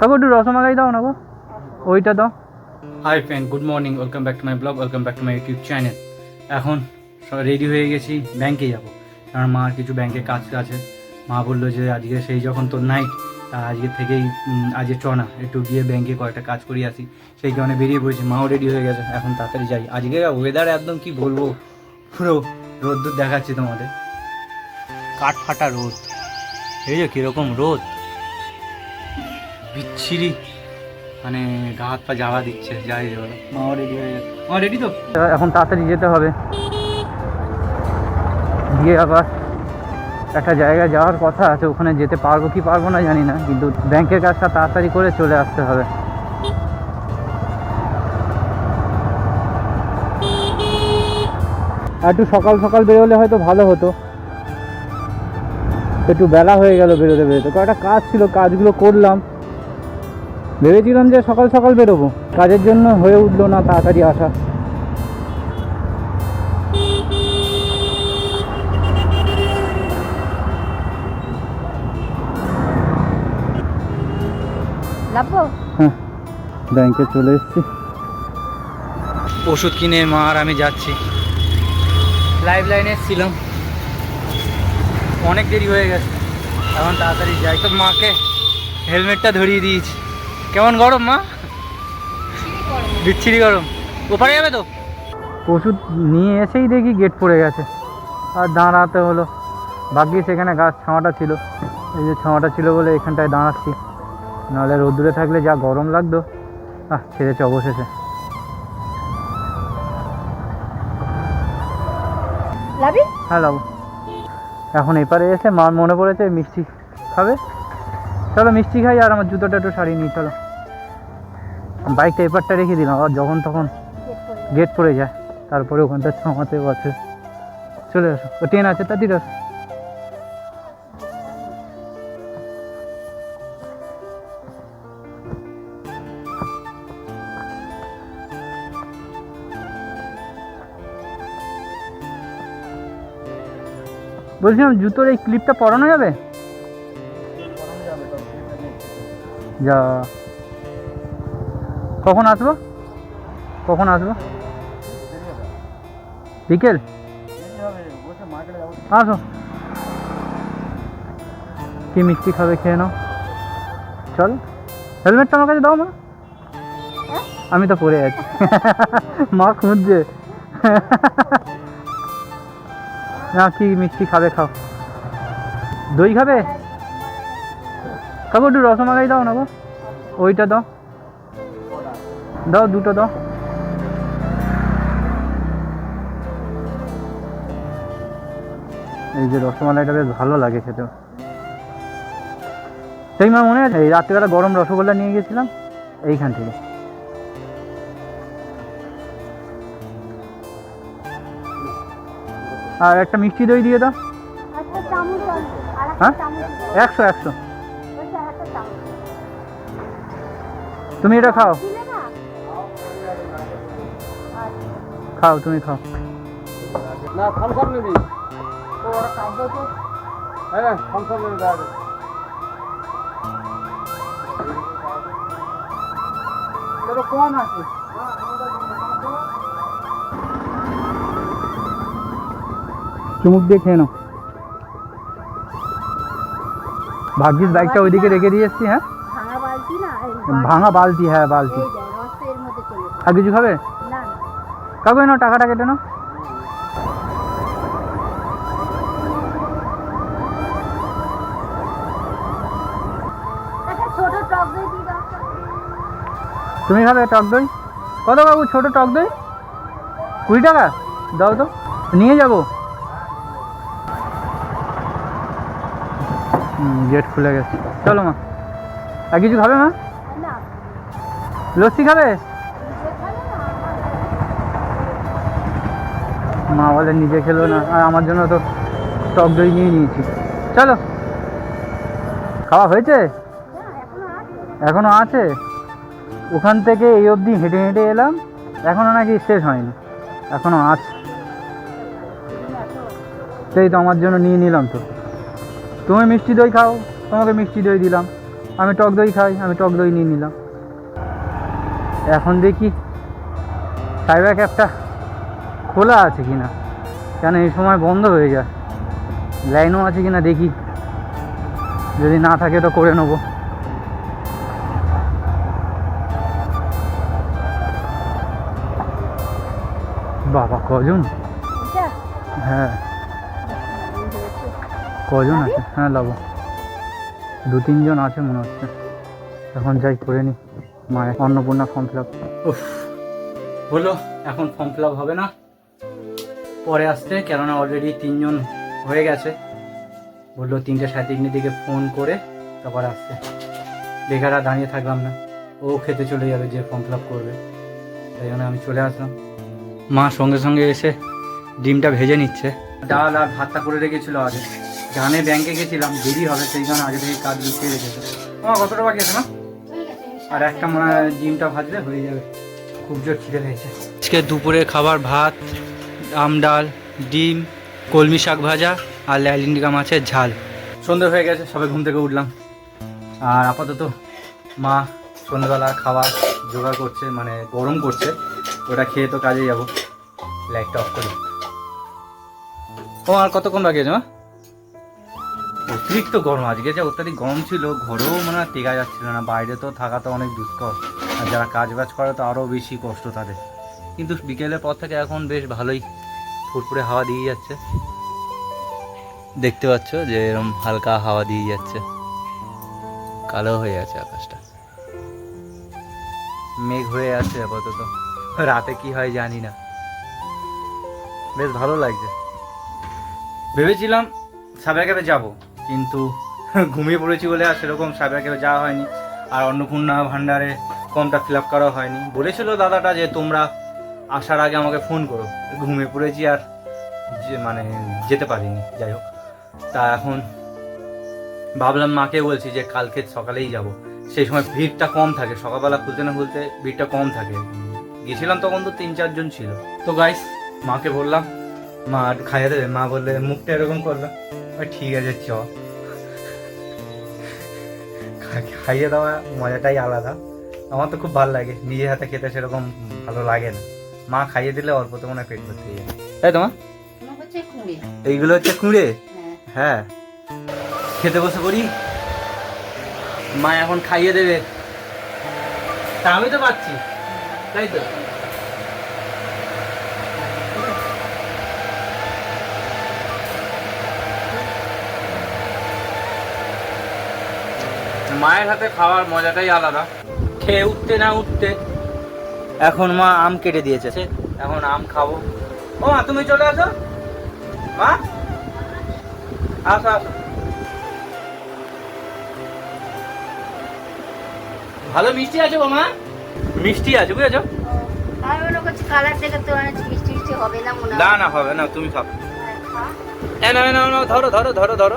কাকু একটু রসমালাই দাও না গো, ওইটা দাও। Hi friend, good morning, welcome back to my blog, welcome back to my YouTube channel. এখন রেডি হয়ে গেছি, ব্যাংকে যাব। কারণ মার কিছু ব্যাংকে কাজ আছে। মা বললো যে আজকে সেই যখন তোর নাইট, তা আজকে থেকেই আজকে চ না, একটু গিয়ে ব্যাংকে কয়েকটা কাজ করি আসি। সেই কারণে বেরিয়ে পড়েছি, মাও রেডি হয়ে গেছে, এখন তাড়াতাড়ি যাই। আজকে ওয়েদার একদম কি বলবো, পুরো রোদ্দুর দেখাচ্ছি তোমাদের, কাঠ ফাটা রোদ। এই যে কীরকম রোদ, বিচ্ছিরি, মানে গা হাত পা যাওয়া দিচ্ছে। যাই বলো, মাও রেডি হয়ে গেছে। মা রেডি তো? এখন তাড়াতাড়ি যেতে হবে, গিয়ে আবার একটা জায়গায় যাওয়ার কথা আছে, ওখানে যেতে পারবো কি পারবো না জানি না, কিন্তু ব্যাংকের কাজটা তাড়াতাড়ি করে চলে আসতে হবে। আর একটু সকাল সকাল বেরোলে হয়তো ভালো হতো, একটু বেলা হয়ে গেল বেরোতে বেরোতে। কয়েকটা কাজ ছিল, কাজগুলো করলাম, ভেবেছিলাম যে সকাল সকাল বেরোবো, কাজের জন্য হয়ে উঠলো না তাড়াতাড়ি আসা। হ্যাঁ, ব্যাংকে চলে এসেছি। ওষুধ কিনে মা আর আমি যাচ্ছি। লাইফ লাইনে এসেছিলাম, অনেক দেরি হয়ে গেছে, এখন তাড়াতাড়ি যাই। তো মাকে হেলমেটটা ধরিয়ে দিয়েছি। কেমন গরম মা? বিচ্ছিরি গরম। ওপারে যাবে তো? ওষুধ নিয়ে এসেই দেখি গেট পড়ে গেছে, আর দাঁড়াতে হলো। ভাগ্যিস এখানে গাছ ছাওয়াটা ছিল, এই যে ছাওয়াটা ছিল বলে এখানটায় দাঁড়াচ্ছি, নাহলে রোদ্দুরে থাকলে যা গরম লাগতো। ছেড়েছে অবশেষে। হ্যাঁ লাবু, এখন এপারে এসে মার মনে পড়েছে মিষ্টি খাবে। চলো মিষ্টি খাই, আর আমার জুতোটা একটু সারিয়ে নিই। চলো, বাইকটা এপারটা রেখে দিলাম, আর যখন তখন গেট পড়ে যায়, তারপরে ওখানটা ছামাতে আছে। চলে আসো, ও ট্রেন আছে তাড়াতাড়ি আসো। বলছিলাম জুতোর এই ক্লিপটা পরানো যাবে? যা, কখন আসবো? কখন আসবো? বিকেল? আসো, কি মিষ্টি খাবে খেয়ে নাও। চল, হেলমেটটা আমার কাছে দাও মা, আমি তো পরে আছি। মা খুঁজছে। না, কি মিষ্টি খাবে খাও। দই খাবে? খাবো, একটু রসমালাই দাও না গো, ওইটা দাও, দাও দুটো দাও। এই যে রসমালাইটা বেশ ভালো লাগে খেতে। সেই মা মনে আছে, এই রাত্রিবেলা গরম রসগোল্লা নিয়ে গেছিলাম এইখান থেকে। আর একটা মিষ্টি দই দিয়ে দাও। হ্যাঁ, 100 তুমি এটা খাও, খাও তুমি খাও। না থামসাপ নিবি তো, ওরা কাম করছে। হ্যাঁ থামসাপ নিবি দাঁড়াবে। এটা কম আছে। চুমুক দিয়ে খেয়ে নাও। ভাগ্যিস বাইকটা ওইদিকে রেখে দিয়ে এসছি। হ্যাঁ, ভাঙা বালতি, হ্যাঁ বালতি। আর কিছু খাবে? কাকু নাও, টাকাটা কেটে নাও। তুমি খাবে টক দই? কত বাবু ছোট টক দই? 20 টাকা দাও তো, নিয়ে যাবো। গেট খুলে গেছে। চলো মা, আর কিছু খাবে মা? লস্যি খাবে? মা বলে নিজে খেলো না, আর আমার জন্য তো টক দই নিয়ে নিয়েছি। চলো, খাওয়া হয়েছে? এখনো আছে? ওখান থেকে এই অবধি হেঁটে হেঁটে এলাম, এখনো নাকি শেষ হয়নি, এখনো আছে। সেই তো আমার জন্য নিয়ে নিলাম। তো তুমি মিষ্টি দই খাও, তোমাকে মিষ্টি দই দিলাম, আমি টক দই খাই, আমি টক দই নিয়ে নিলাম। এখন দেখি সাইবার ক্যাবটা খোলা আছে কিনা, কেন এই সময় বন্ধ হয়ে যায়। লাইনও আছে কিনা দেখি, যদি না থাকে তো করে নেবো। বাবা কজন? হ্যাঁ কজন আছে? হ্যাঁ লাবো 2-3 জন আছে মনে হচ্ছে। এখন যাই করে নি মায়ের অন্নপূর্ণা ফর্ম ফিল আপ। বললো এখন ফর্ম ফিল আপ হবে না, পরে আসতে, কেননা অলরেডি 3 জন হয়ে গেছে। বললো 3:37 দিকে ফোন করে তারপর আসতে। বেকার আর দাঁড়িয়ে থাকলাম না, ও খেতে চলে যাবে যে ফর্ম ফিল আপ করবে, তাই জন্য আমি চলে আসলাম। মা সঙ্গে সঙ্গে এসে ডিমটা ভেজে নিচ্ছে। ডাল আর ভাতটা করে রেখেছিল আগে, জানে ব্যাংকে গেছিলাম দেরি হবে, সেই জন্য আগে থেকে কাজ গুছিয়ে রেখেছে। আমার কতটা বাকি আছে না? আর একটা মনে হয় ডিমটা ভাজলে হয়ে যাবে। খুব জোর খিদে পেয়েছে। আজকে দুপুরে খাবার ভাত, আম ডাল, ডিম, কলমি শাক ভাজা আর ল্যালিন্ডিকা মাছের ঝাল। সন্ধ্যে হয়ে গেছে, সবাই ঘুম থেকে উঠলাম। আর আপাতত মা সন্ধ্যাবেলা খাবার জোগাড় করছে, মানে গরম করছে, ওটা খেয়ে তো কাজে যাবো। লাইটটা অফ করি। ও আর কতক্ষণ বাকি আছে মা? অতিরিক্ত গরম, আজকে যে অত্যাধিক গরম ছিল, ঘরেও মানে টেকা যাচ্ছিল না, বাইরে তো থাকা তো অনেক দুষ্কর, আর যারা কাজ বাজ করে তো আরও বেশি কষ্ট তাদের। কিন্তু বিকেলের পর থেকে এখন বেশ ভালোই ফুরফুরে হাওয়া দিয়ে যাচ্ছে, দেখতে পাচ্ছ যে এরকম হালকা হাওয়া দিয়ে যাচ্ছে। কালো হয়ে আছে আকাশটা, মেঘ হয়ে আছে আপাতত, রাতে কি হয় জানি না। বেশ ভালো লাগছে। ভেবেছিলাম সাইবার ক্যাফে যাবো, কিন্তু ঘুমিয়ে পড়েছি বলে আর সেরকম সাইবার ক্যাফে যাওয়া হয়নি। আর অন্নপূর্ণা ভান্ডারে ফর্মটা ফিল আপ করা হয়নি। বলেছিল দাদাটা যে তোমরা আসার আগে আমাকে ফোন করো, ঘুমিয়ে পড়েছি আর মানে যেতে পারিনি। যাই হোক, তা এখন ভাবলাম মাকে বলছি যে কালকে সকালেই যাব, সেই সময় ভিড়টা কম থাকে, সকালবেলা খুলতে না খুলতে ভিড়টা কম থাকে। গেছিলাম তখন তো 3-4 জন ছিল। তো গাইস মাকে বললাম মা খাইয়ে দেবে, মা বললে মুখটা এরকম করলো, ঠিক আছে চ। খাইয়ে দেওয়া মজাটাই আলাদা, আমার তো খুব ভালো লাগে, নিজের হাতে খেতে সেরকম ভালো লাগে না। মা খাইয়ে দিলে অল্প তো মনে হয় পেট ভর্তি হয়ে যায়, তাই তো মা? এইগুলো হচ্ছে কুঁড়ে। হ্যাঁ খেতে বসে পড়ি, মা এখন খাইয়ে দেবে, তা আমি তো পাচ্ছি, তাই তো? মায়ের হাতে খাওয়ার মজাটাই আলাদা। খেয়ে উঠতে না উঠতে এখন মা আম কেটে দিয়েছে, এখন আম খাবো। ও মা তুমি চলে আসো, মা আসো আসো। ভালো মিষ্টি আছে গো মা, মিষ্টি আছে বুঝেছো? আমি মনে করছি কালার দেখে তো মিষ্টি মিষ্টি হবে না মনে হয়। না না হবে না, তুমি খাও। না ধরো ধরো ধরো ধরো,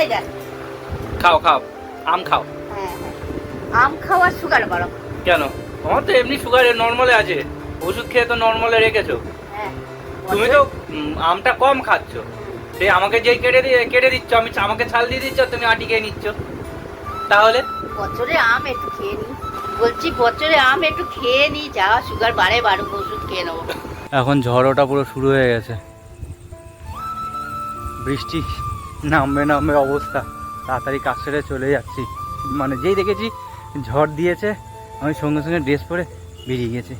এই দেখ খাও খাও, আম খাও। হ্যাঁ আম খাওয়া সুগার বাড়ো কেন? আমার তো এমনি সুগার নর্মালে আছে, ওষুধ খেয়ে তো নর্মালে রেখেছো। হ্যাঁ তুমি তো আমটা কম খাচ্ছ, সেই আমাকে যেই কেটে দিচ্ছ, আমি আমাকে ছাল দিয়ে দিচ্ছ, তুমি আটি খেয়ে নিচ্ছ। তাহলে বছরে আম একটু খেয়ে নি, বলছি বছরে আম একটু খেয়ে নি, যা সুগার বাড়ে বাড়ুক, ওষুধ খেয়ে নেবো। এখন ঝড়টা পুরো শুরু হয়ে গেছে, বৃষ্টি নামবে নামবে অবস্থা। তাড়াতাড়ি কাজ সেরে চলে যাচ্ছি, মানে যেই দেখেছি ঝড় দিয়েছে আমি সঙ্গে সঙ্গে ড্রেস পরে বেরিয়ে গেছি।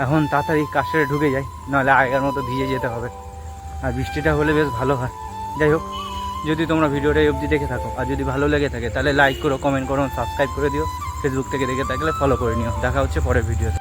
এখন তাড়াতাড়ি কাজ সেরে ঢুকে যাই, নাহলে আগের মতো ভিজে যেতে হবে। আর বৃষ্টিটা হলে বেশ ভালো হয়। যাই হোক, যদি তোমরা ভিডিওটা অবধি দেখে থাকো আর যদি ভালো লেগে থাকে তাহলে লাইক করো, কমেন্ট করো, সাবস্ক্রাইব করে দিও। ফেসবুক থেকে দেখে থাকলে ফলো করে নিও। দেখা হচ্ছে পরের ভিডিওতে।